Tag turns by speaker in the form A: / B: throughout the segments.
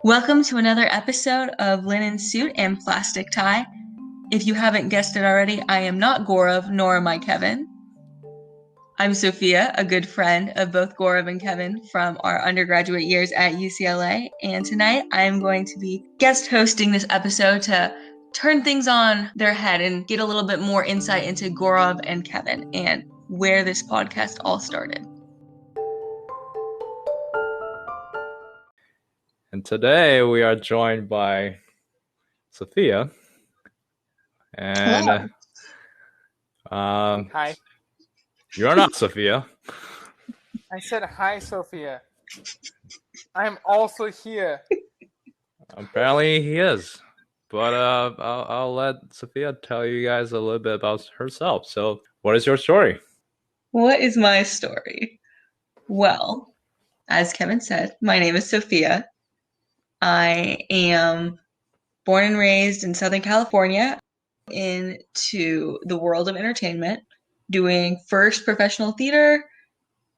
A: Welcome to another episode of Linen Suit and Plastic Tie. If you haven't guessed it already, I am not Gaurav, nor am I Kevin. I'm Sophia, a good friend of both Gaurav and Kevin from our undergraduate years at UCLA, and tonight I am going to be guest hosting this episode to turn things on their head and get a little bit more insight into Gaurav and Kevin and where this podcast all started.
B: And today we are joined by Sophia. And
C: Hi.
B: You're not Sophia.
C: I said hi, Sophia. I'm also here.
B: Apparently he is. But I'll let Sophia tell you guys a little bit about herself. So what is your story?
A: What is my story? Well, as Kevin said, my name is Sophia. I am born and raised in Southern California into the world of entertainment, doing first professional theater,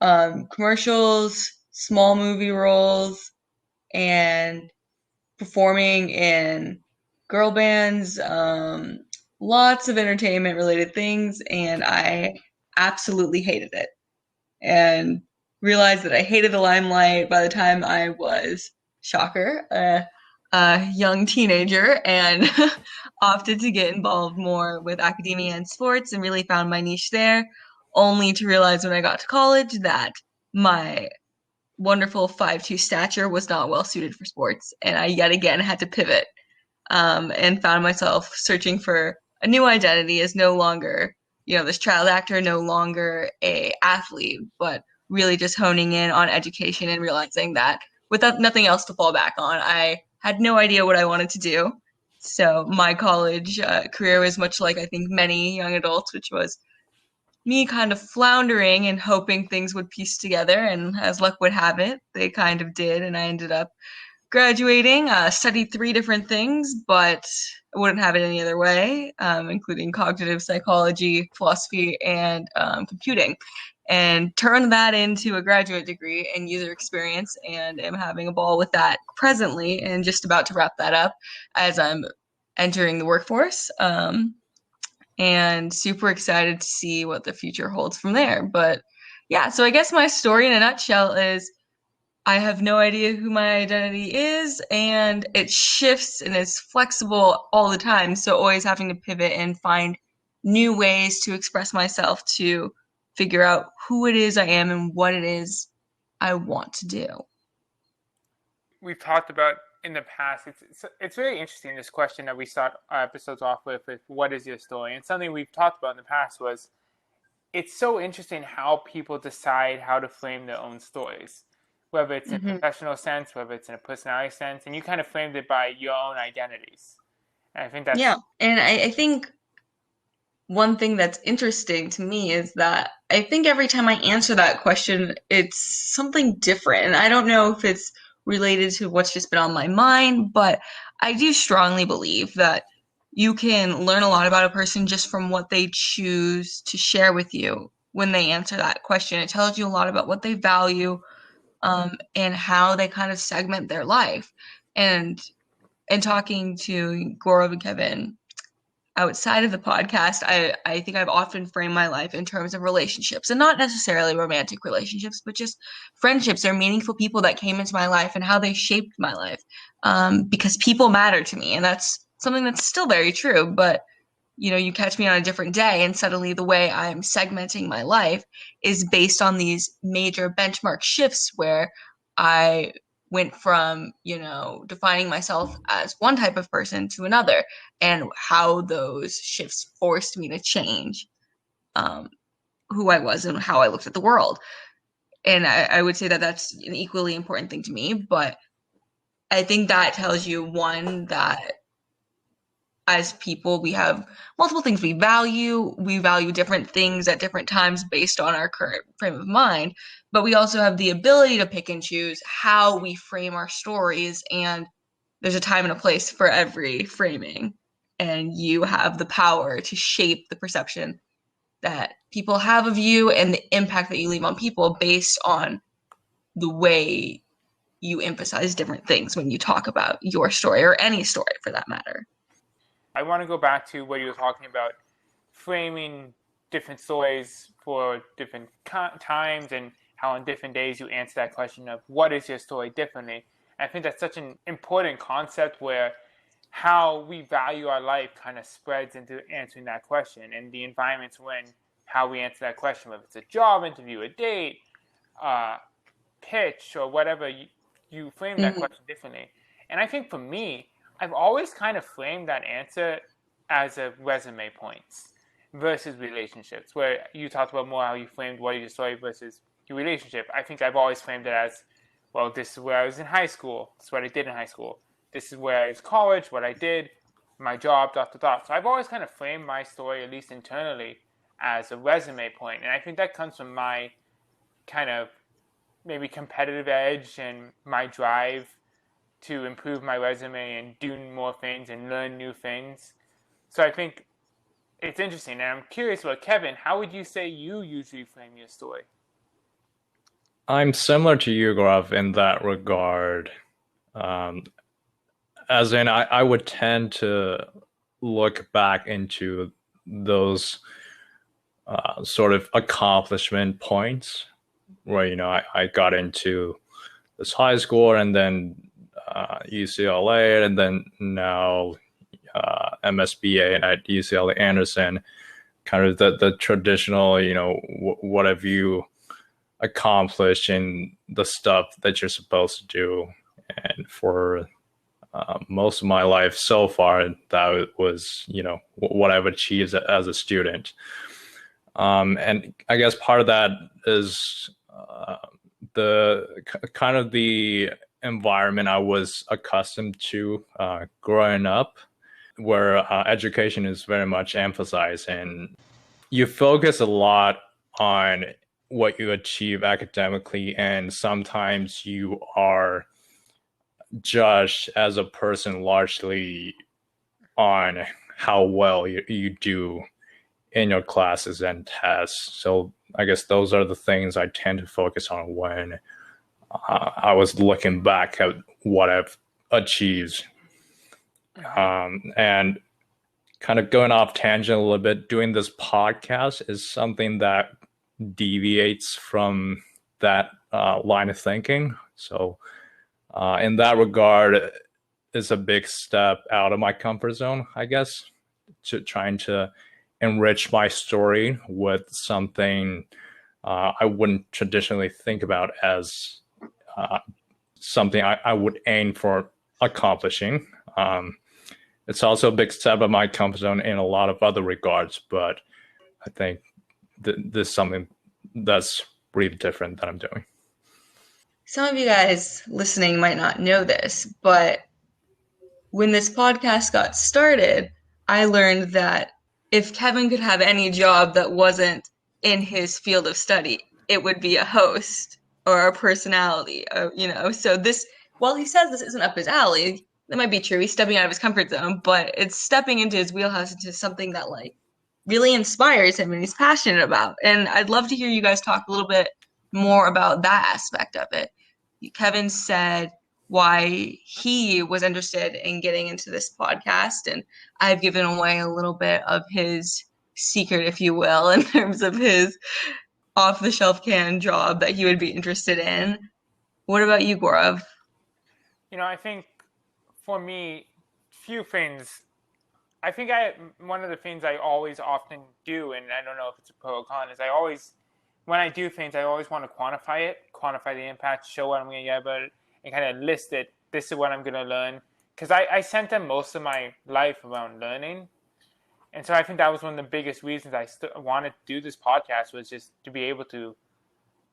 A: commercials, small movie roles, and performing in girl bands, lots of entertainment related things, and I absolutely hated it and realized that I hated the limelight by the time I was, shocker, a young teenager, and opted to get involved more with academia and sports and really found my niche there, only to realize when I got to college that my wonderful 5'2" stature was not well suited for sports, and I yet again had to pivot, and found myself searching for a new identity as no longer, this child actor, no longer a athlete, but really just honing in on education and realizing that without nothing else to fall back on, I had no idea what I wanted to do. So my college career was much like I think many young adults, which was me kind of floundering and hoping things would piece together. And as luck would have it, they kind of did. And I ended up graduating, studied 3 different things, but I wouldn't have it any other way, including cognitive psychology, philosophy, and computing, and turned that into a graduate degree in user experience, and am having a ball with that presently, and just about to wrap that up as I'm entering the workforce, and super excited to see what the future holds from there. But yeah, so I guess my story in a nutshell is I have no idea who my identity is, and it shifts and is flexible all the time. So always having to pivot and find new ways to express myself to figure out who it is I am and what it is I want to do.
C: We've talked about in the past, it's very interesting, this question that we start our episodes off with what is your story? And something we've talked about in the past was, it's so interesting how people decide how to frame their own stories. Whether it's in a professional sense, whether it's in a personality sense, and you kind of framed it by your own identities. And I think that's...
A: Yeah, and I think one thing that's interesting to me is that I think every time I answer that question, it's something different. And I don't know if it's related to what's just been on my mind, but I do strongly believe that you can learn a lot about a person just from what they choose to share with you when they answer that question. It tells you a lot about what they value, and how they kind of segment their life. And talking to Gaurav and Kevin outside of the podcast, I think I've often framed my life in terms of relationships, and not necessarily romantic relationships, but just friendships or meaningful people that came into my life and how they shaped my life, because people matter to me, and that's something that's still very true. But you catch me on a different day, and suddenly the way I'm segmenting my life is based on these major benchmark shifts where I went from, defining myself as one type of person to another, and how those shifts forced me to change who I was and how I looked at the world. And I would say that that's an equally important thing to me, but I think that tells you, one, that as people, we have multiple things we value. We value different things at different times based on our current frame of mind, but we also have the ability to pick and choose how we frame our stories, and there's a time and a place for every framing, and you have the power to shape the perception that people have of you and the impact that you leave on people based on the way you emphasize different things when you talk about your story or any story for that matter.
C: I want to go back to what you were talking about, framing different stories for different times and how on different days you answer that question of what is your story differently. And I think that's such an important concept where how we value our life kind of spreads into answering that question, and the environments when how we answer that question, whether it's a job interview, a date, pitch, or whatever, you frame that question differently. And I think for me, I've always kind of framed that answer as a resume points versus relationships, where you talked about more how you framed what is your story versus your relationship. I think I've always framed it as, well, this is where I was in high school. This is what I did in high school. This is where I was college, what I did, my job, dot, dot, dot. So I've always kind of framed my story, at least internally, as a resume point. And I think that comes from my kind of maybe competitive edge and my drive to improve my resume and do more things and learn new things. So I think it's interesting. And I'm curious about Kevin, how would you say you usually frame your story?
B: I'm similar to you, Gaurav, in that regard. As in, I would tend to look back into those sort of accomplishment points where, I got into this high school and then UCLA and then now MSBA at UCLA Anderson, kind of the traditional, what have you accomplished in the stuff that you're supposed to do. And for most of my life so far, that was, what I've achieved as a student. And I guess part of that is the kind of the environment I was accustomed to growing up, where education is very much emphasized, and you focus a lot on what you achieve academically, and sometimes you are judged as a person largely on how well you do in your classes and tests. So I guess those are the things I tend to focus on when I was looking back at what I've achieved. And kind of going off tangent a little bit, doing this podcast is something that deviates from that line of thinking. So in that regard, it's a big step out of my comfort zone, I guess, to trying to enrich my story with something I wouldn't traditionally think about as something I would aim for accomplishing. It's also a big step of my comfort zone in a lot of other regards, but I think this is something that's really different that I'm doing.
A: Some of you guys listening might not know this, but when this podcast got started, I learned that if Kevin could have any job that wasn't in his field of study, it would be a host or a personality, So this, while he says this isn't up his alley, that might be true. He's stepping out of his comfort zone, but it's stepping into his wheelhouse, into something that really inspires him and he's passionate about. And I'd love to hear you guys talk a little bit more about that aspect of it. Kevin said why he was interested in getting into this podcast, and I've given away a little bit of his secret, if you will, in terms of his off-the-shelf can job that he would be interested in. What about you, Gaurav?
C: I think for me, few things. I think one of the things I always often do, and I don't know if it's a pro or con, is when I do things, I always want to quantify the impact, show what I'm going to get about it, and kind of list it. This is what I'm going to learn. Because I spent most of my life around learning. And so I think that was one of the biggest reasons I wanted to do this podcast, was just to be able to,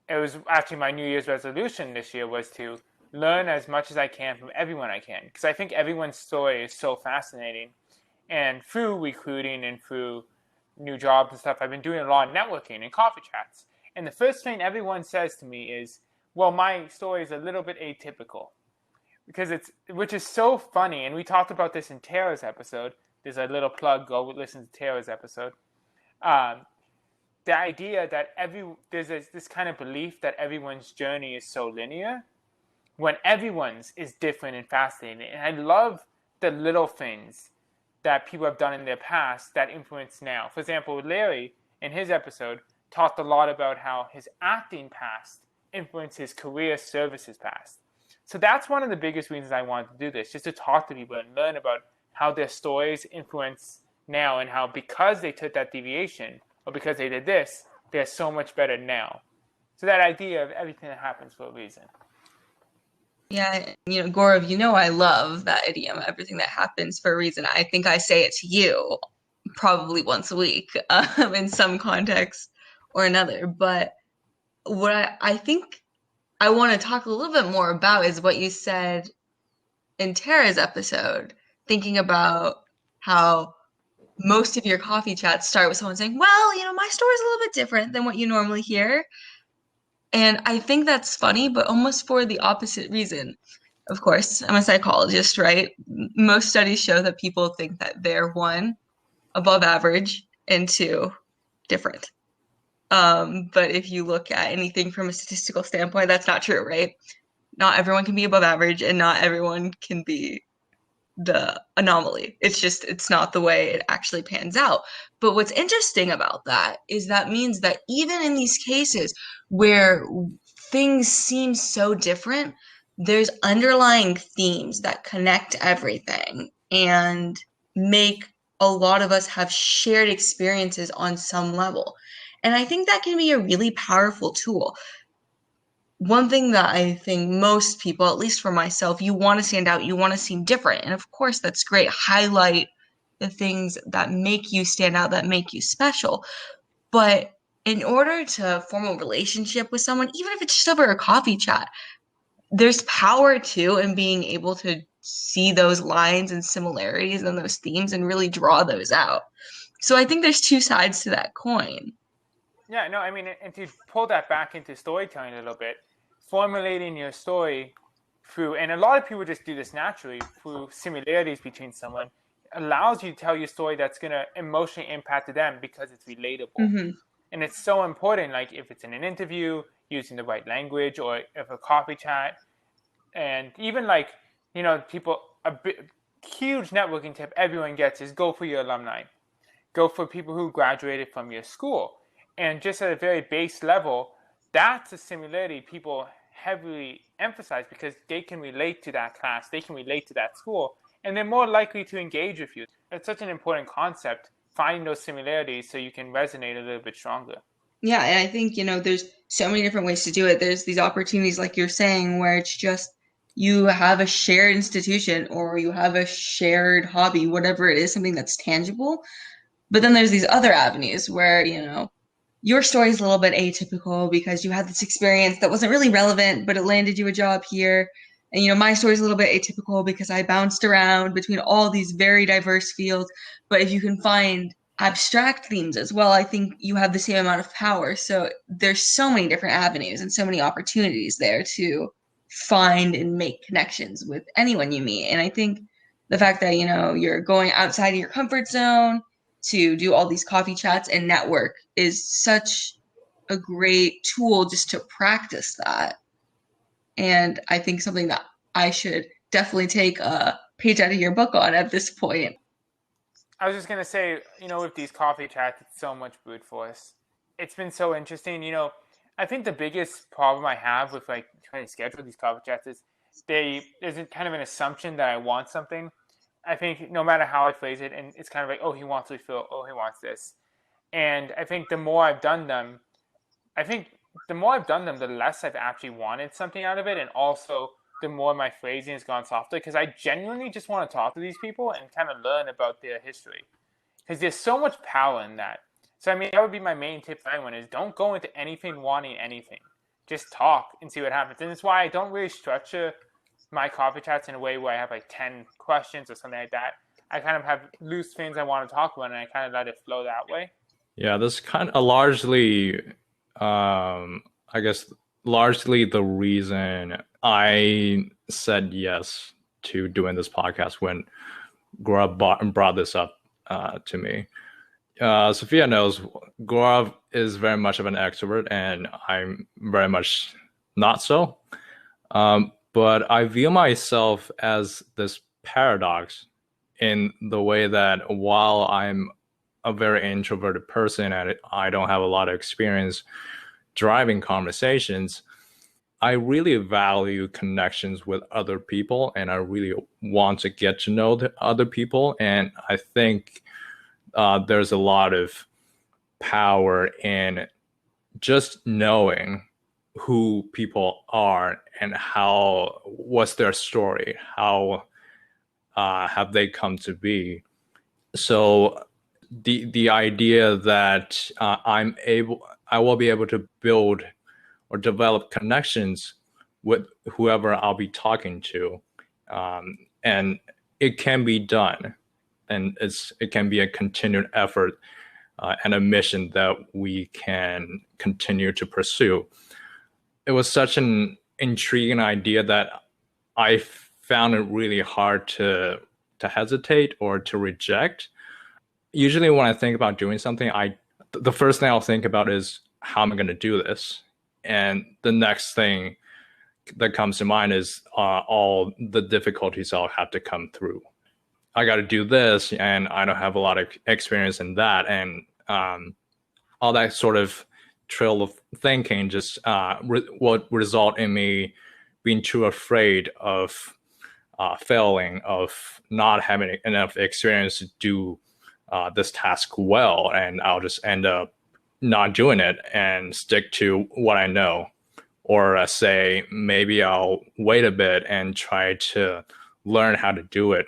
C: it was actually my New Year's resolution this year, was to learn as much as I can from everyone I can. Because I think everyone's story is so fascinating. And through recruiting and through new jobs and stuff, I've been doing a lot of networking and coffee chats. And the first thing everyone says to me is, well, my story is a little bit atypical. Which is so funny. And we talked about this in Tara's episode. There's a little plug, go listen to Tara's episode. The idea that there's this kind of belief that everyone's journey is so linear. when everyone's is different and fascinating. And I love the little things that people have done in their past that influence now. For example, Larry, in his episode, talked a lot about how his acting past influenced his career services past. So that's one of the biggest reasons I wanted to do this, just to talk to people and learn about how their stories influence now, and how because they took that deviation or because they did this, they're so much better now. So that idea of everything that happens for a reason.
A: Yeah, Gaurav, I love that idiom, everything that happens for a reason. I think I say it to you probably once a week in some context or another. But what I think I want to talk a little bit more about is what you said in Tara's episode, thinking about how most of your coffee chats start with someone saying, well, my story's a little bit different than what you normally hear. And I think that's funny, but almost for the opposite reason. Of course, I'm a psychologist, right? Most studies show that people think that they're one, above average, and two, different. But if you look at anything from a statistical standpoint, that's not true, right? Not everyone can be above average, and not everyone can be the anomaly. It's not the way it actually pans out. But what's interesting about that is that means that even in these cases where things seem so different, there's underlying themes that connect everything and make a lot of us have shared experiences on some level. And I think that can be a really powerful tool. One thing that I think most people, at least for myself, you want to stand out, you want to seem different. And of course, that's great. Highlight the things that make you stand out, that make you special. But in order to form a relationship with someone, even if it's just over a coffee chat, there's power too in being able to see those lines and similarities and those themes and really draw those out. So I think there's two sides to that coin.
C: Yeah, no, I mean, and to pull that back into storytelling a little bit, formulating your story through, and a lot of people just do this naturally, through similarities between someone, allows you to tell your story that's going to emotionally impact them because it's relatable.
A: Mm-hmm.
C: And it's so important, like if it's in an interview, using the right language, or if a coffee chat, and even like, people, huge networking tip everyone gets is go for your alumni. Go for people who graduated from your school. And just at a very base level, that's a similarity people heavily emphasize because they can relate to that class, they can relate to that school, and they're more likely to engage with you. It's such an important concept, finding those similarities so you can resonate a little bit stronger.
A: Yeah, and I think, there's so many different ways to do it. There's these opportunities, like you're saying, where it's just you have a shared institution or you have a shared hobby, whatever it is, something that's tangible. But then there's these other avenues where, your story is a little bit atypical because you had this experience that wasn't really relevant, but it landed you a job here. And, my story is a little bit atypical because I bounced around between all these very diverse fields. But if you can find abstract themes as well, I think you have the same amount of power. So there's so many different avenues and so many opportunities there to find and make connections with anyone you meet. And I think the fact that, you're going outside of your comfort zone to do all these coffee chats and network is such a great tool just to practice that. And I think something that I should definitely take a page out of your book on at this point.
C: I was just going to say, with these coffee chats, it's so much brute force. It's been so interesting. I think the biggest problem I have with like trying to schedule these coffee chats is there's kind of an assumption that I want something. I think no matter how I phrase it, and it's kind of like, oh, he wants to feel, oh, he wants this. And I think the more I've done them, the less I've actually wanted something out of it. And also the more my phrasing has gone softer because I genuinely just want to talk to these people and kind of learn about their history. Because there's so much power in that. So, I mean, that would be my main tip for anyone is don't go into anything wanting anything. Just talk and see what happens. And that's why I don't really structure my coffee chats in a way where I have like 10 questions or something like that. I kind of have loose things I want to talk about and I kind of let it flow that way.
B: Yeah, that's kind of largely, largely the reason I said yes to doing this podcast when Gaurav brought this up to me. Sophia knows Gaurav is very much of an extrovert and I'm very much not so. But I view myself as this paradox in the way that while I'm a very introverted person and I don't have a lot of experience driving conversations, I really value connections with other people and I really want to get to know the other people. And I think there's a lot of power in just knowing who people are and what's their story, how have they come to be. So the idea that I will be able to build or develop connections with whoever I'll be talking to, and it can be done, and it can be a continued effort and a mission that we can continue to pursue. It was such an intriguing idea that I found it really hard to hesitate or to reject. Usually when I think about doing something, the first thing I'll think about is how am I going to do this? And the next thing that comes to mind is all the difficulties I'll have to come through. I got to do this, and I don't have a lot of experience in that, and all that sort of trail of thinking just would result in me being too afraid of failing, of not having enough experience to do this task well, and I'll just end up not doing it and stick to what I know. Or say, maybe I'll wait a bit and try to learn how to do it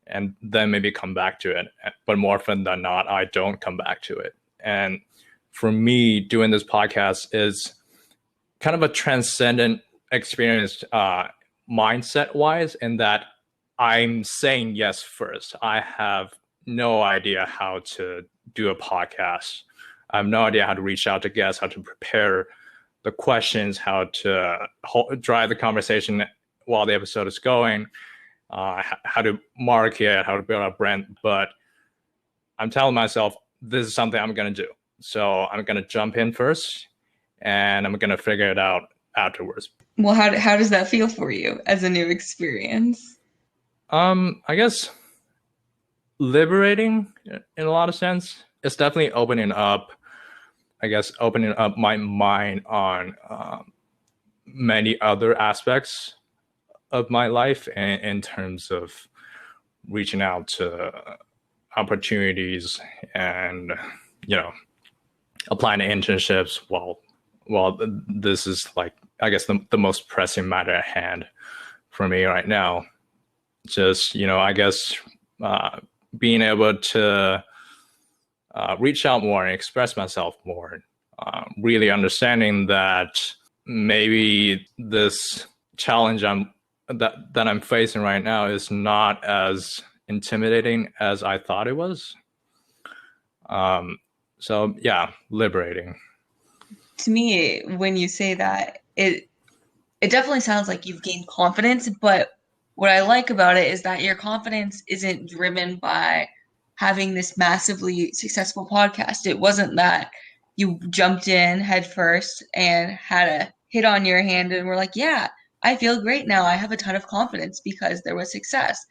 B: and then maybe come back to it. But more often than not, I don't come back to it. And for me, doing this podcast is kind of a transcendent experience mindset wise, in that I'm saying yes first. I have no idea how to do a podcast. I have no idea how to reach out to guests, how to prepare the questions, how to drive the conversation while the episode is going, how to market, how to build a brand. But I'm telling myself, this is something I'm going to do. So I'm going to jump in first and I'm going to figure it out afterwards.
A: Well, how does that feel for you as a new experience?
B: I guess liberating in a lot of sense. It's definitely opening up my mind on many other aspects of my life in terms of reaching out to opportunities and, applying to internships while this is like, I guess the most pressing matter at hand for me right now. Just, I guess being able to reach out more and express myself more, really understanding that maybe this challenge that I'm facing right now is not as intimidating as I thought it was. So yeah, liberating.
A: To me, when you say that, it definitely sounds like you've gained confidence, but what I like about it is that your confidence isn't driven by having this massively successful podcast. It wasn't that you jumped in head first and had a hit on your hand and were like, yeah, I feel great now. I have a ton of confidence because there was success.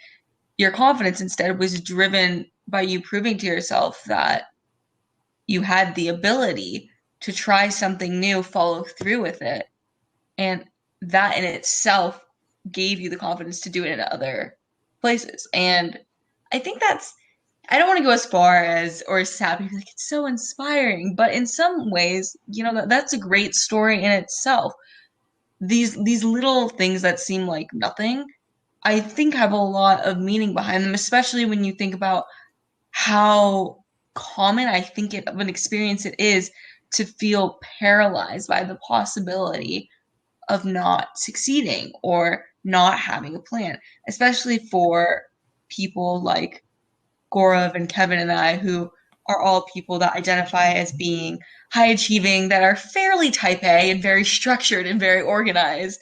A: Your confidence instead was driven by you proving to yourself that you had the ability to try something new, follow through with it. And that in itself gave you the confidence to do it in other places. And I think I don't want to go as far as or as sad because like, it's so inspiring, but in some ways, that's a great story in itself. These little things that seem like nothing, I think have a lot of meaning behind them, especially when you think about how common I think of an experience it is to feel paralyzed by the possibility of not succeeding or not having a plan, especially for people like Gaurav and Kevin and I, who are all people that identify as being high achieving, that are fairly type A and very structured and very organized.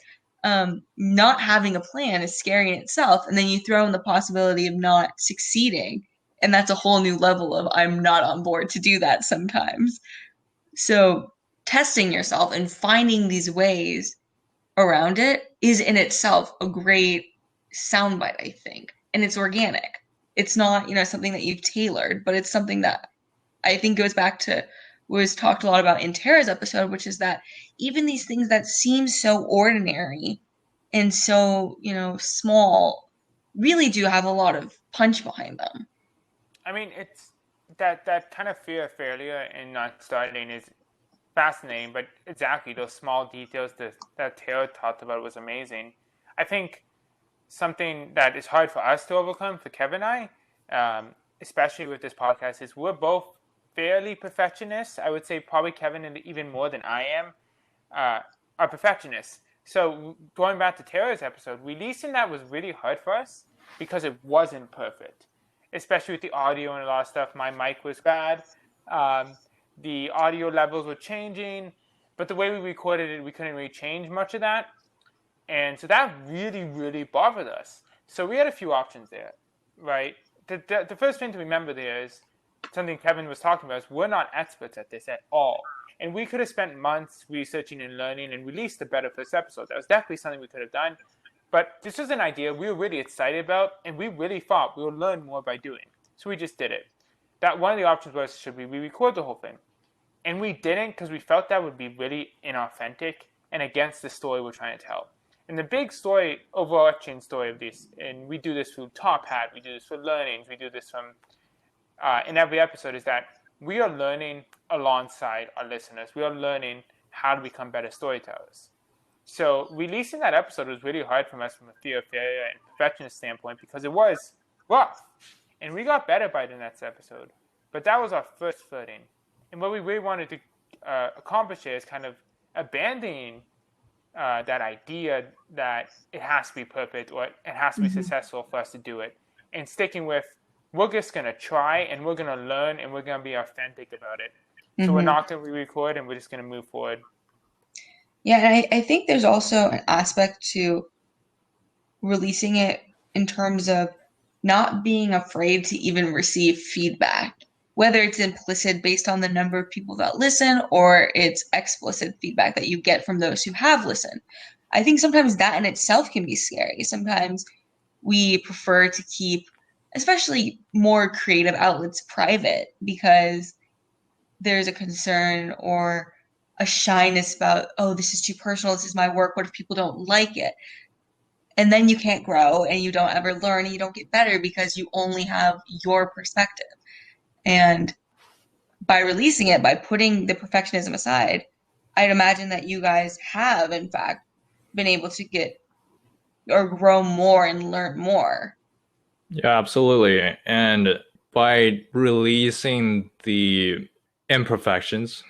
A: Not having a plan is scary in itself. And then you throw in the possibility of not succeeding. And that's a whole new level of I'm not on board to do that sometimes. So testing yourself and finding these ways around it is in itself a great soundbite, I think. And it's organic. It's not, something that you've tailored, but it's something that I think goes back to what was talked a lot about in Tara's episode, which is that even these things that seem so ordinary and so, small really do have a lot of punch behind them.
C: I mean, it's that kind of fear of failure and not starting is fascinating, but exactly those small details that Tara talked about was amazing. I think something that is hard for us to overcome, for Kevin and I, especially with this podcast, is we're both fairly perfectionists. I would say probably Kevin, even more than I am, are perfectionists. So going back to Tara's episode, releasing that was really hard for us because it wasn't perfect, especially with the audio and a lot of stuff. My mic was bad. The audio levels were changing, but the way we recorded it, we couldn't really change much of that. And so that really, really bothered us. So we had a few options there, right? The first thing to remember there is something Kevin was talking about is we're not experts at this at all. And we could have spent months researching and learning and released a better first episode. That was definitely something we could have done. But this was an idea we were really excited about, and we really thought we would learn more by doing. So we just did it. That one of the options was, should we re-record the whole thing? And we didn't because we felt that would be really inauthentic and against the story we're trying to tell. And the big story, overarching story of this, and we do this through Top Hat, we do this for learnings, we do this from in every episode, is that we are learning alongside our listeners. We are learning how to become better storytellers. So releasing that episode was really hard for us from a fear of failure and perfectionist standpoint because it was rough. And we got better by the next episode. But that was our first footing. And what we really wanted to accomplish here is kind of abandoning that idea that it has to be perfect or it has to be successful for us to do it, and sticking with, we're just going to try and we're going to learn and we're going to be authentic about it. So we're not going to re-record and we're just going to move forward.
A: Yeah, and I think there's also an aspect to releasing it in terms of not being afraid to even receive feedback, whether it's implicit based on the number of people that listen or it's explicit feedback that you get from those who have listened. I think sometimes that in itself can be scary. Sometimes we prefer to keep, especially more creative outlets, private because there's a concern or a shyness about, oh, this is too personal, this is my work, what if people don't like it? And then you can't grow and you don't ever learn and you don't get better because you only have your perspective. And by releasing it, by putting the perfectionism aside, I'd imagine that you guys have, in fact, been able to get or grow more and learn more.
B: Yeah, absolutely. And by releasing the imperfections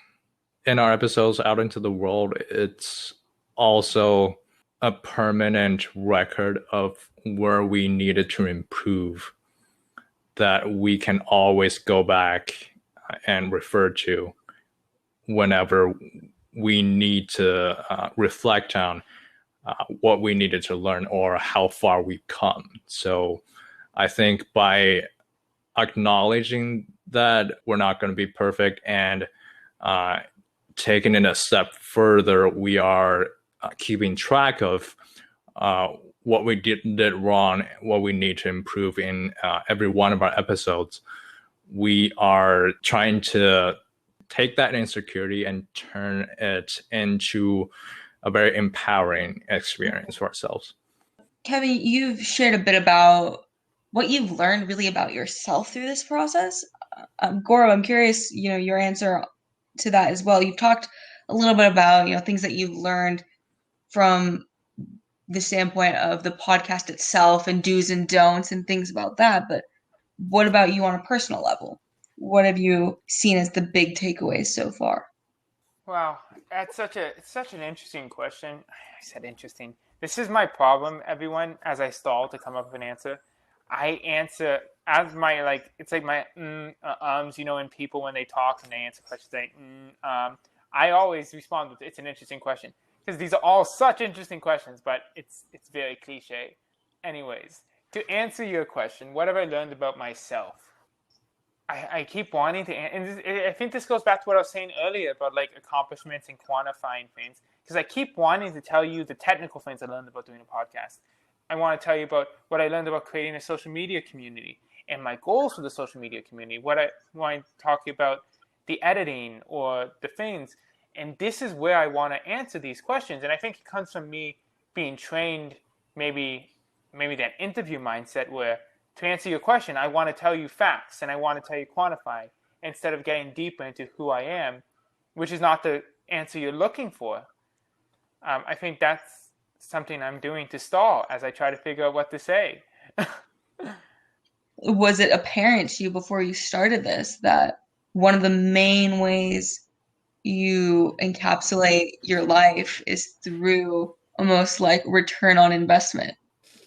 B: in our episodes out into the world, it's also a permanent record of where we needed to improve that we can always go back and refer to whenever we need to reflect on what we needed to learn or how far we've come. So I think by acknowledging that we're not going to be perfect and taking it a step further, we are keeping track of what we did wrong, what we need to improve in every one of our episodes. We are trying to take that insecurity and turn it into a very empowering experience for ourselves.
A: Kevin, you've shared a bit about what you've learned really about yourself through this process. Gaurav, I'm curious, your answer to that as well. You've talked a little bit about, things that you've learned from the standpoint of the podcast itself and do's and don'ts and things about that. But what about you on a personal level? What have you seen as the big takeaways so far?
C: Wow, it's such an interesting question. I said interesting. This is my problem, everyone, as I stall to come up with an answer. I answer as my, it's like my when people, when they talk and they answer questions, I always respond with, it's an interesting question. Because these are all such interesting questions, but it's very cliche. Anyways, to answer your question, what have I learned about myself? I keep wanting to, and I think this goes back to what I was saying earlier about accomplishments and quantifying things. because I keep wanting to tell you the technical things I learned about doing a podcast. I want to tell you about what I learned about creating a social media community and my goals for the social media community. What I want to talk about the editing or the things. And this is where I want to answer these questions. And I think it comes from me being trained, maybe that interview mindset where to answer your question, I want to tell you facts and I want to tell you quantify instead of getting deeper into who I am, which is not the answer you're looking for. I think that's something I'm doing to stall as I try to figure out what to say.
A: Was it apparent to you before you started this that one of the main ways you encapsulate your life is through almost like return on investment,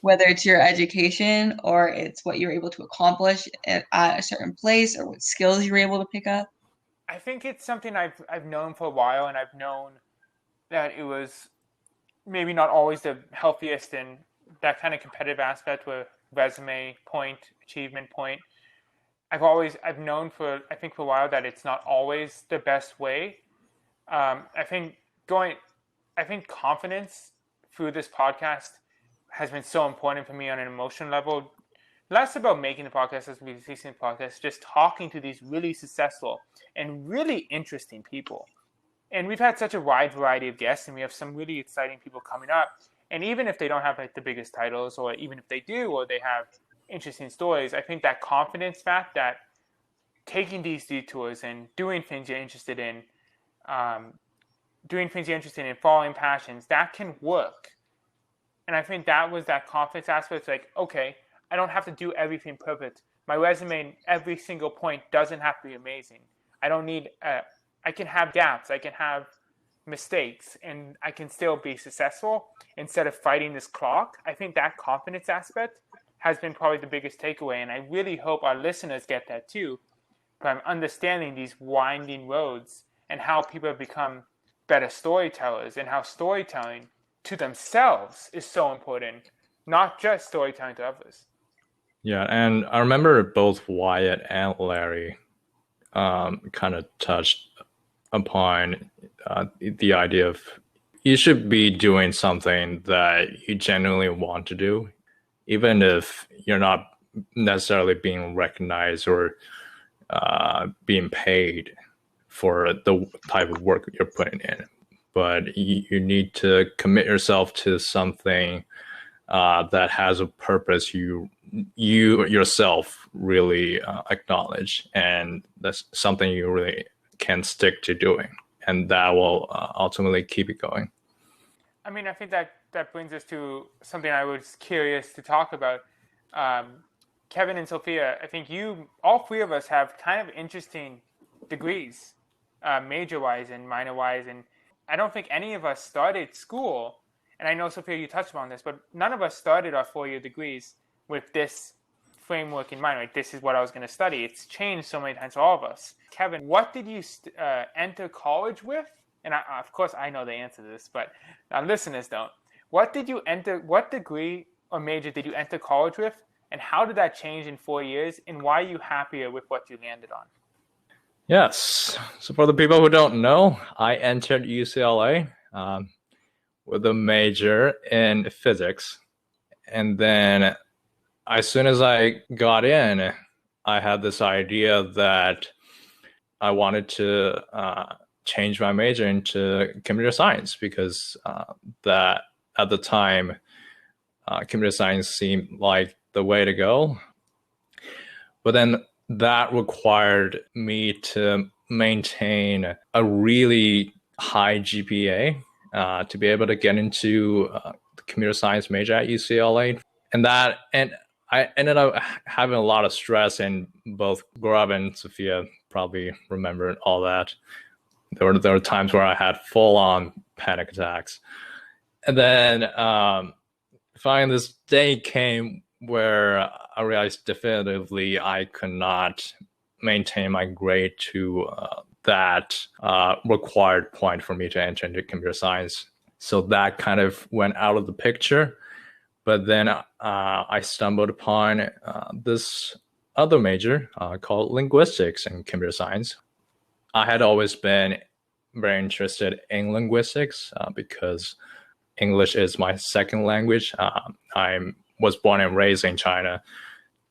A: whether it's your education or it's what you're able to accomplish at a certain place or what skills you're able to pick up?
C: I think it's something I've known for a while, and I've known that it was maybe not always the healthiest in that kind of competitive aspect with resume point, achievement point. I've known for I think for a while that it's not always the best way. I think confidence through this podcast has been so important for me on an emotional level. Less about making the podcast as releasing the podcast, just talking to these really successful and really interesting people. And we've had such a wide variety of guests, and we have some really exciting people coming up. And even if they don't have like the biggest titles, or even if they do, or they have interesting stories, I think that confidence fact that taking these detours and doing things you're interested in, following passions, that can work. And I think that was that confidence aspect. It's like, okay, I don't have to do everything perfect. My resume, every single point doesn't have to be amazing. I don't need, I can have gaps, I can have mistakes, and I can still be successful instead of fighting this clock. I think that confidence aspect has been probably the biggest takeaway. And I really hope our listeners get that too, from understanding these winding roads and how people have become better storytellers and how storytelling to themselves is so important, not just storytelling to others.
B: Yeah, and I remember both Wyatt and Larry kind of touched upon the idea of you should be doing something that you genuinely want to do, even if you're not necessarily being recognized or being paid for the type of work you're putting in. But you need to commit yourself to something that has a purpose you yourself really acknowledge, and that's something you really can stick to doing, and that will ultimately keep it going.
C: I mean, I think that brings us to something I was curious to talk about. Kevin and Sophia, I think all three of us have kind of interesting degrees, major-wise and minor-wise, and I don't think any of us started school, and I know, Sophia, you touched on this, but none of us started our 4-year degrees with this framework in mind. Like, this is what I was going to study. It's changed so many times for all of us. Kevin, what did you enter college with? And of course, I know the answer to this, but our listeners don't. What degree or major did you enter college with? And how did that change in 4 years? And why are you happier with what you landed on?
B: Yes. So for the people who don't know, I entered UCLA with a major in physics. And then as soon as I got in, I had this idea that I wanted to change my major into computer science, because that at the time, computer science seemed like the way to go. But then that required me to maintain a really high GPA to be able to get into the computer science major at UCLA. And I ended up having a lot of stress, and both Gaurav and Sophia probably remember all that. There were times where I had full-on panic attacks. And then finally this day came where I realized definitively I could not maintain my grade to that required point for me to enter into computer science. So that kind of went out of the picture. But then I stumbled upon this other major called linguistics and computer science. I had always been very interested in linguistics because English is my second language. I was born and raised in China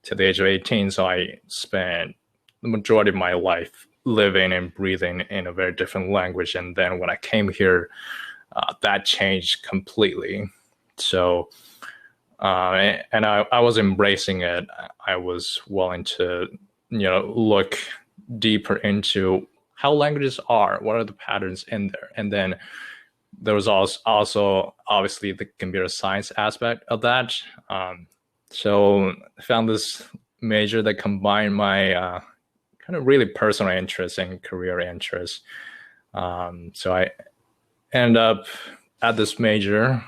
B: to the age of 18, so I spent the majority of my life living and breathing in a very different language. And then when I came here, that changed completely. So, and I was embracing it. I was willing to, look deeper into how languages are, what are the patterns in there, and then there was also obviously the computer science aspect of that. So I found this major that combined my kind of really personal interests and career interests. So I ended up at this major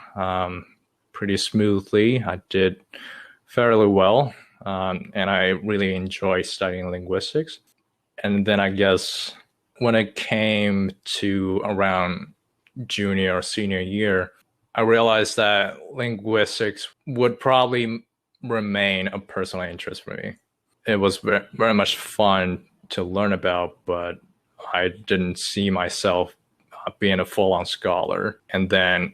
B: pretty smoothly. I did fairly well, and I really enjoy studying linguistics. And then I guess when it came to around junior or senior year, I realized that linguistics would probably remain a personal interest for me. It was very, very much fun to learn about, but I didn't see myself being a full-on scholar. And then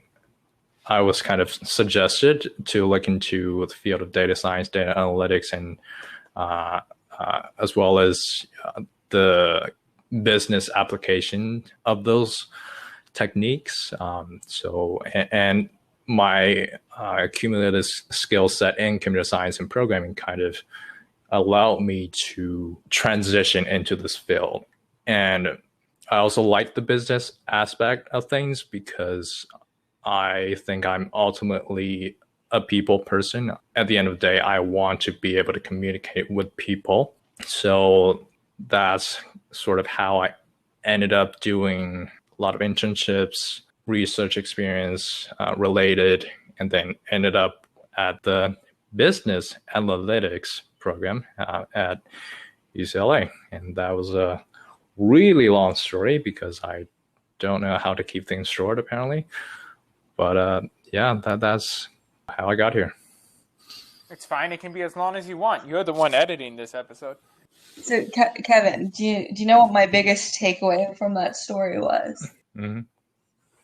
B: I was kind of suggested to look into the field of data science, data analytics, and as well as the business application of those techniques. And my accumulated skill set in computer science and programming kind of allowed me to transition into this field. And I also like the business aspect of things because I think I'm ultimately a people person. At the end of the day, I want to be able to communicate with people. So that's sort of how I ended up doing a lot of internships, research experience related, and then ended up at the business analytics program at UCLA. And that was a really long story because I don't know how to keep things short, apparently. But yeah, that's how I got here.
C: It's fine. It can be as long as you want. You're the one editing this episode.
A: So, Kevin, do you know what my biggest takeaway from that story was?
B: Mm-hmm.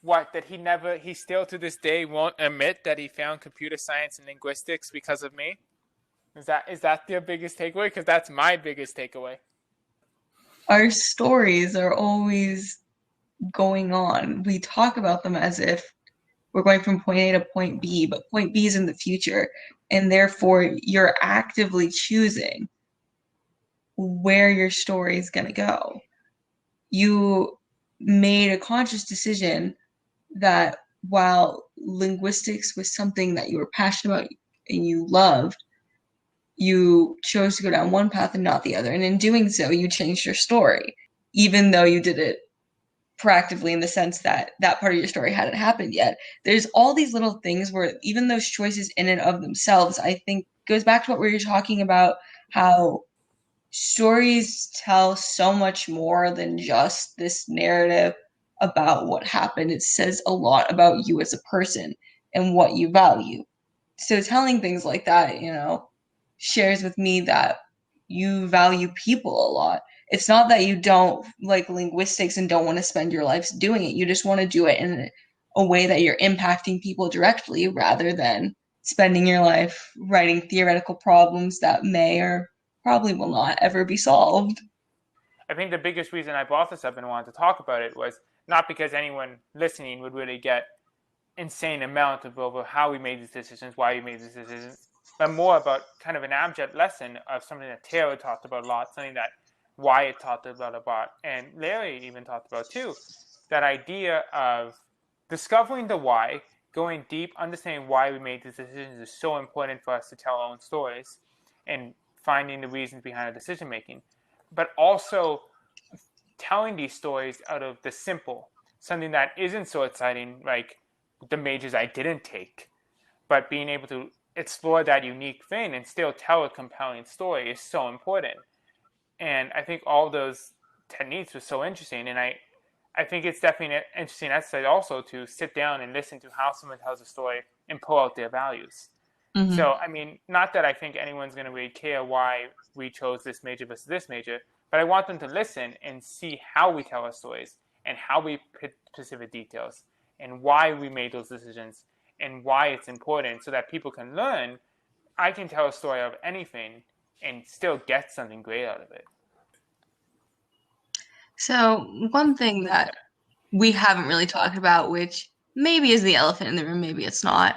C: What, that he still to this day won't admit that he found computer science and linguistics because of me? Is that your biggest takeaway? Because that's my biggest takeaway.
A: Our stories are always going on. We talk about them as if we're going from point A to point B, but point B is in the future, and therefore you're actively choosing where your story is going to go. You made a conscious decision that while linguistics was something that you were passionate about and you loved, you chose to go down one path and not the other. And in doing so, you changed your story, even though you did it proactively in the sense that that part of your story hadn't happened yet. There's all these little things where even those choices in and of themselves, I think, goes back to what we were talking about, how stories tell so much more than just this narrative about what happened. It says a lot about you as a person and what you value. So telling things like that, shares with me that you value people a lot. It's not that you don't like linguistics and don't want to spend your life doing it. You just want to do it in a way that you're impacting people directly rather than spending your life writing theoretical problems that may or probably will not ever be solved.
C: I think the biggest reason I brought this up and wanted to talk about it was not because anyone listening would really get insane amount of over how we made these decisions, why we made these decisions, but more about kind of an abject lesson of something that Taylor talked about a lot, something that Wyatt talked about a lot, and Larry even talked about too. That idea of discovering the why, going deep, understanding why we made these decisions is so important for us to tell our own stories and finding the reasons behind our decision making. But also telling these stories out of the simple, something that isn't so exciting, like the majors I didn't take, but being able to explore that unique thing and still tell a compelling story is so important. And I think all those techniques were so interesting. And I think it's definitely an interesting exercise also to sit down and listen to how someone tells a story and pull out their values. Mm-hmm. So, I mean, not that I think anyone's going to really care why we chose this major versus this major, but I want them to listen and see how we tell our stories and how we put specific details and why we made those decisions and why it's important so that people can learn, I can tell a story of anything and still get something great out of it.
A: So one thing that we haven't really talked about, which maybe is the elephant in the room, maybe it's not.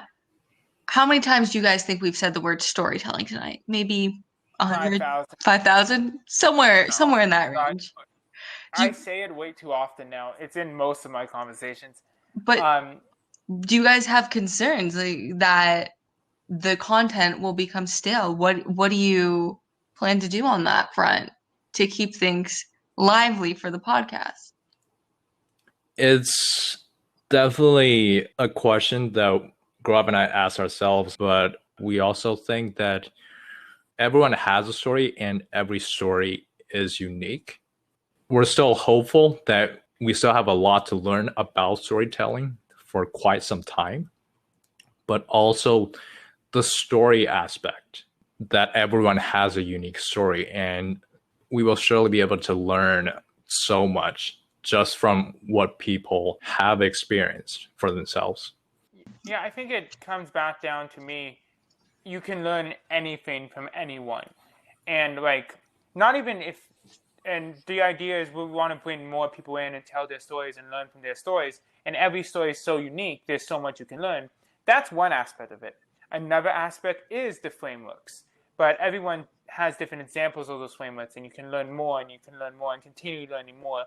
A: How many times do you guys think we've said the word storytelling tonight? Maybe 100,
C: 5,000.
A: 5,000? Somewhere in that
C: God,
A: range.
C: I say it way too often now. It's in most of my conversations.
A: But do you guys have concerns like, that the content will become stale? What do you plan to do on that front to keep things lively for the podcast?
B: It's definitely a question that Gaurav and I ask ourselves, but we also think that everyone has a story and every story is unique. We're still hopeful that we still have a lot to learn about storytelling for quite some time, but also the story aspect, that everyone has a unique story, and we will surely be able to learn so much just from what people have experienced for themselves.
C: Yeah, I think it comes back down to me. You can learn anything from anyone. And like, not even if, and the idea is we want to bring more people in and tell their stories and learn from their stories. And every story is so unique. There's so much you can learn. That's one aspect of it. Another aspect is the frameworks. But everyone has different examples of those frameworks, and you can learn more and you can learn more and continue learning more.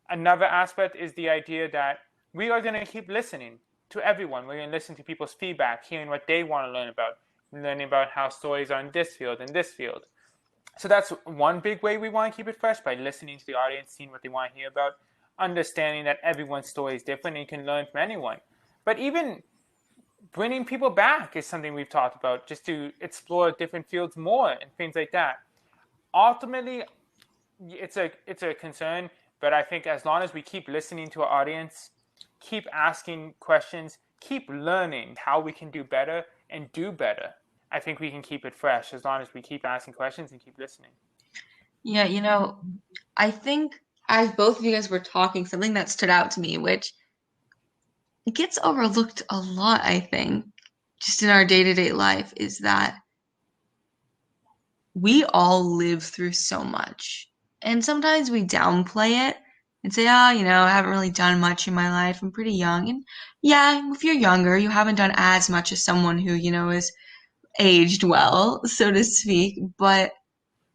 C: Another aspect is the idea that we are going to keep listening to everyone. We're going to listen to people's feedback, hearing what they want to learn about, learning about how stories are in this field and this field. So that's one big way we want to keep it fresh, by listening to the audience, seeing what they want to hear about, understanding that everyone's story is different and you can learn from anyone. But even bringing people back is something we've talked about, just to explore different fields more and things like that. Ultimately, it's a concern, but I think as long as we keep listening to our audience, keep asking questions, keep learning how we can do better and do better, I think we can keep it fresh as long as we keep asking questions and keep listening.
A: Yeah, I think as both of you guys were talking, something that stood out to me, which gets overlooked a lot, I think, just in our day-to-day life, is that we all live through so much. And sometimes we downplay it and say, I haven't really done much in my life. I'm pretty young. And yeah, if you're younger, you haven't done as much as someone who, is aged well, so to speak. But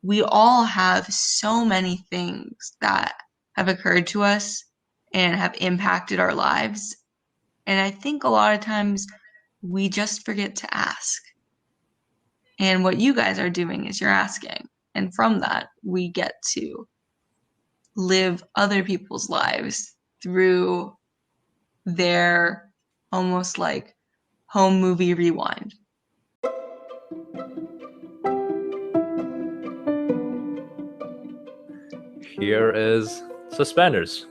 A: we all have so many things that have occurred to us and have impacted our lives. And I think a lot of times we just forget to ask. And what you guys are doing is you're asking. And from that, we get to live other people's lives through their almost like home movie rewind.
B: Here is Suspenders.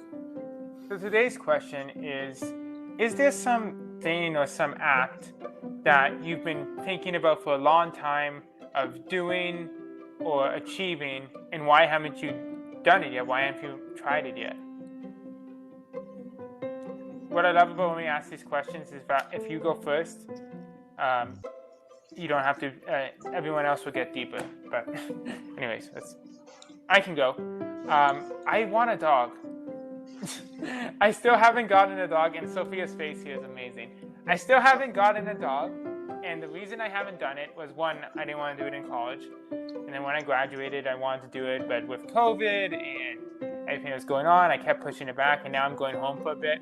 C: So today's question is there something or some act that you've been thinking about for a long time of doing or achieving, and why haven't you done it yet? Why haven't you tried it yet? What I love about when we ask these questions is that if you go first, you don't have to, everyone else will get deeper. But anyways, I can go. I want a dog. I still haven't gotten a dog, and Sophia's face here is amazing. I still haven't gotten a dog, and the reason I haven't done it was, one, I didn't want to do it in college, and then when I graduated, I wanted to do it, but with COVID and everything that was going on, I kept pushing it back, and now I'm going home for a bit.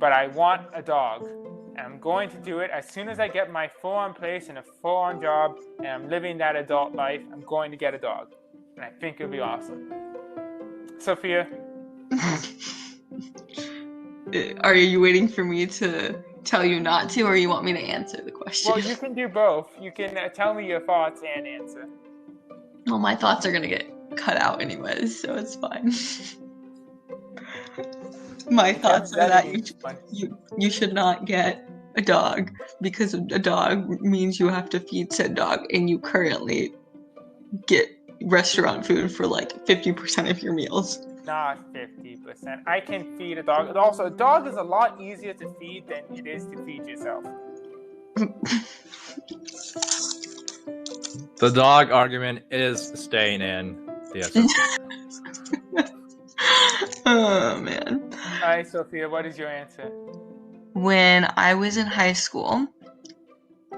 C: But I want a dog, and I'm going to do it as soon as I get my full-on place and a full-on job, and I'm living that adult life. I'm going to get a dog, and I think it'll be awesome. Sophia?
A: Are you waiting for me to tell you not to, or you want me to answer the question?
C: Well, you can do both. You can tell me your thoughts and answer.
A: Well, my thoughts are going to get cut out anyways, so it's fine. My thoughts are that you should not get a dog, because a dog means you have to feed said dog, and you currently get restaurant food for like 50% of your meals.
C: Not 50%. I can feed a dog. Also, a dog is a lot easier to feed than it is to feed yourself.
B: The dog argument is staying in the answer.
A: Oh, man.
C: All right, Sophia, what is your answer?
A: When I was in high school,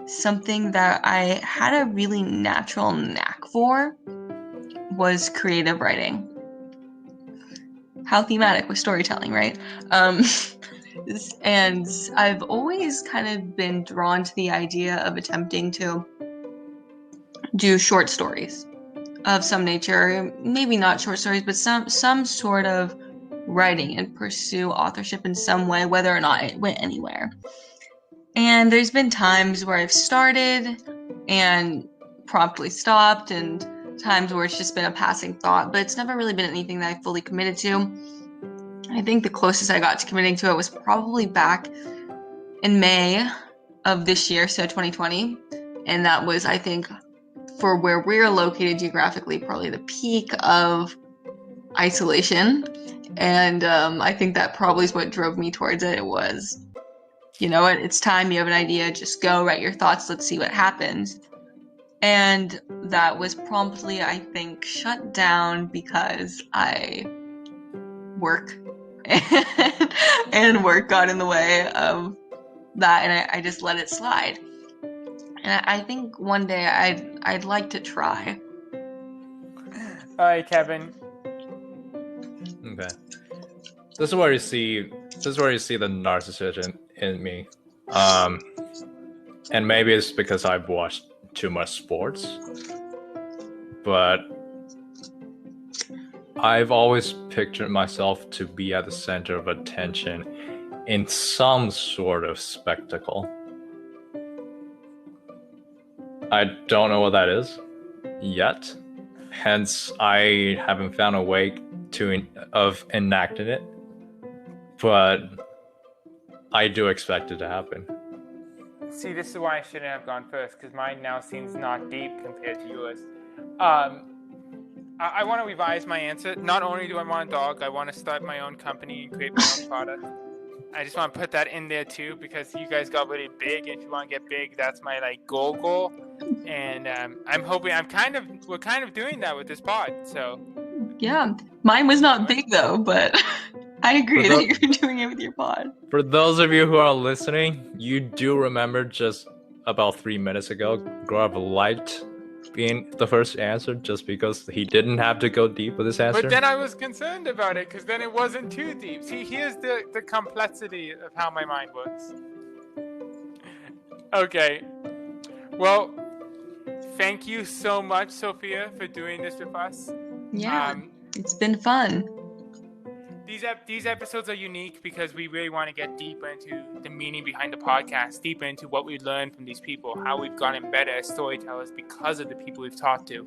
A: something that I had a really natural knack for was creative writing. How thematic with storytelling, right? And I've always kind of been drawn to the idea of attempting to do short stories of some nature, maybe not short stories, but some sort of writing and pursue authorship in some way, whether or not it went anywhere. And there's been times where I've started and promptly stopped, and times where it's just been a passing thought, but it's never really been anything that I fully committed to. I think the closest I got to committing to it was probably back in May of this year, so 2020. And that was, I think, for where we're located geographically, probably the peak of isolation. And I think that probably is what drove me towards it. It was, you know what, it's time, you have an idea, just go, write your thoughts, let's see what happens. And that was promptly, I think, shut down because I work and work got in the way of that, and I just let it slide. And I think one day I'd like to try.
C: All right, Kevin.
B: Okay. This is where you see the narcissist in me. And maybe it's because I've watched too much sports. But I've always pictured myself to be at the center of attention in some sort of spectacle. I don't know what that is yet. Hence, I haven't found a way of enacting it. But I do expect it to happen.
C: See, this is why I shouldn't have gone first, because mine now seems not deep compared to yours. I want to revise my answer. Not only do I want a dog, I want to start my own company and create my own product. I just want to put that in there too, because you guys got really big. If you want to get big, that's my goal. And I'm hoping we're kind of doing that with this pod. So
A: yeah, mine was not big though, but I agree that you're doing it with your pod.
B: For those of you who are listening, you do remember just about 3 minutes ago, Grub liked being the first answer just because he didn't have to go deep with his answer.
C: But then I was concerned about it because then it wasn't too deep. See, here's the complexity of how my mind works. Okay. Well, thank you so much, Sophia, for doing this with us.
A: Yeah, it's been fun.
C: These episodes are unique because we really want to get deeper into the meaning behind the podcast, deeper into what we've learned from these people, how we've gotten better as storytellers because of the people we've talked to.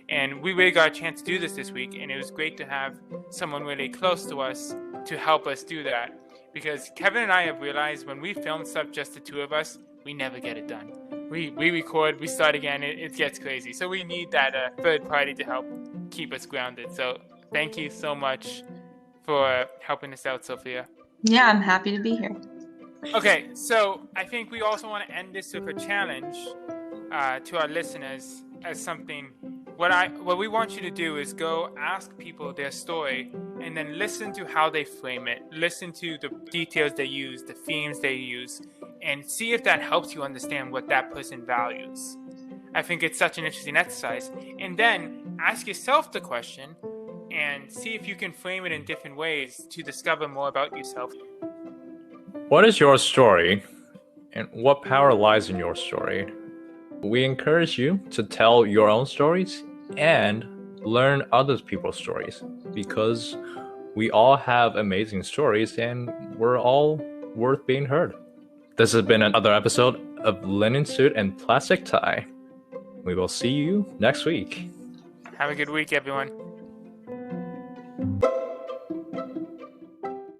C: And we really got a chance to do this week, and it was great to have someone really close to us to help us do that. Because Kevin and I have realized when we film stuff just the two of us, we never get it done. We record, we start again, it gets crazy. So we need that third party to help keep us grounded. So thank you so much for helping us out, Sophia.
A: Yeah, I'm happy to be here.
C: Okay, so I think we also want to end this with a challenge to our listeners as something. What we want you to do is go ask people their story and then listen to how they frame it. Listen to the details they use, the themes they use, and see if that helps you understand what that person values. I think it's such an interesting exercise. And then ask yourself the question and see if you can frame it in different ways to discover more about yourself.
B: What is your story, and what power lies in your story? We encourage you to tell your own stories and learn other people's stories, because we all have amazing stories and we're all worth being heard. This has been another episode of Linen Suit and Plastic Tie. We will see you next week.
C: Have a good week, everyone.